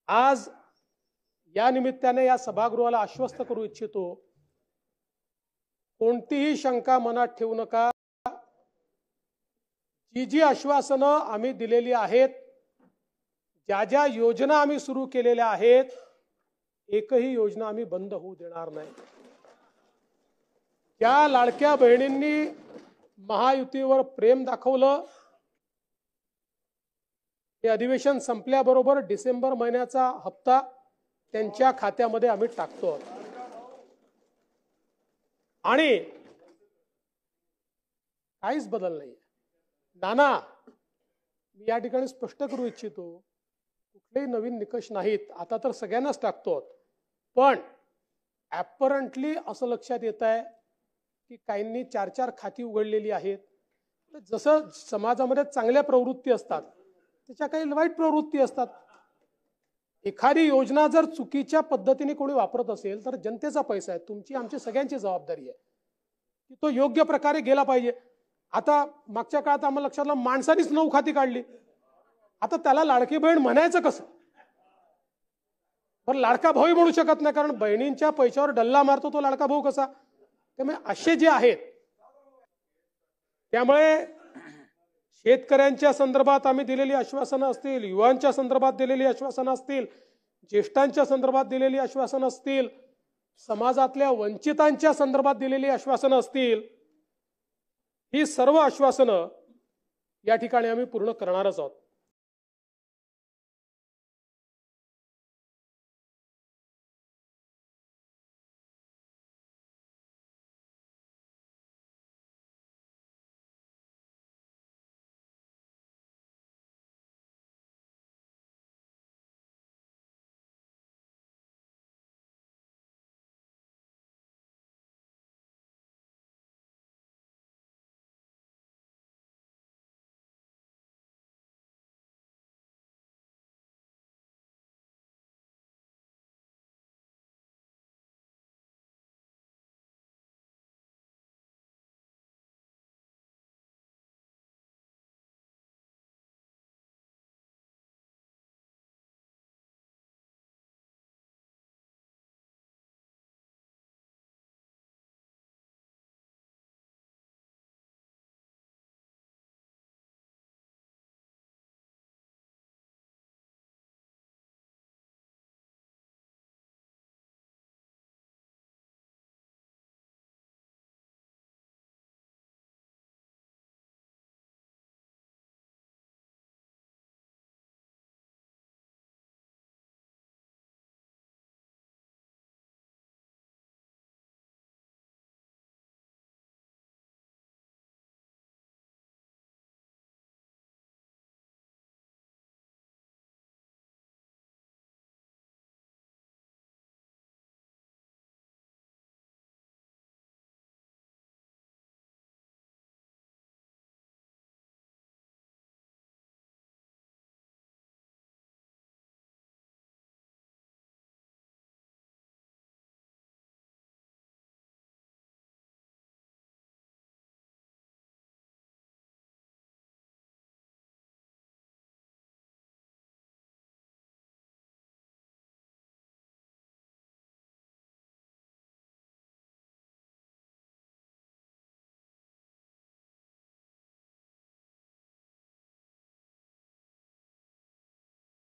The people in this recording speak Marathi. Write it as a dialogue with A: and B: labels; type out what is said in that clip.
A: आज या निमित्ताने या सभागृहाला आश्वस्त करू इच्छितो, कोणतीही शंका मनात ठेवू नका। जी जी आश्वासनं आम्ही दिलेली आहेत, ज्या ज्या योजना आम्ही सुरू केलेल्या आहेत, एकही योजना आम्ही बंद होऊ देणार नाही। त्या लाडक्या बहिणींनी महायुतीवर प्रेम दाखवलं, हे अधिवेशन संपल्याबरोबर डिसेंबर महिन्याचा हप्ता त्यांच्या खात्यामध्ये आम्ही टाकतो। आणि काहीच बदल नाही। नाना, मी या ठिकाणी स्पष्ट करू इच्छितो, कुठलेही नवीन निकष नाहीत, आता तर सगळ्यांनाच टाकतो। पण ॲपरंटली असं लक्षात येत आहे की काहींनी 4-4 खाती उघडलेली आहेत। जसं समाजामध्ये चांगल्या प्रवृत्ती असतात, त्याच्या काही वाईट प्रवृत्ती असतात। एखादी योजना जर चुकीच्या पद्धतीने कोणी वापरत असेल तर जनतेचा पैसा आहे, तुमची आमची सगळ्यांची जबाबदारी आहे की तो योग्य प्रकारे गेला पाहिजे। आता मागच्या काळात आम्हाला लक्षात आलं, माणसानीच 9 खाती काढली, आता त्याला लाडकी बहीण म्हणायचं कसं? पण लाडका भाऊ म्हणू शकत नाही, कारण बहिणींच्या पैशावर डल्ला मारतो तो लाडका भाऊ कसा? त्यामुळे असे जे आहेत, त्यामुळे शेतकऱ्यांच्या संदर्भात आम्ही दिलेली आश्वासनं असतील, युवांच्या संदर्भात दिलेली आश्वासनं असतील, ज्येष्ठांच्या संदर्भात दिलेली आश्वासनं असतील, समाजातल्या वंचितांच्या संदर्भात दिलेली आश्वासनं असतील, ही सर्व आश्वासनं या ठिकाणी आम्ही पूर्ण करणारच आहोत।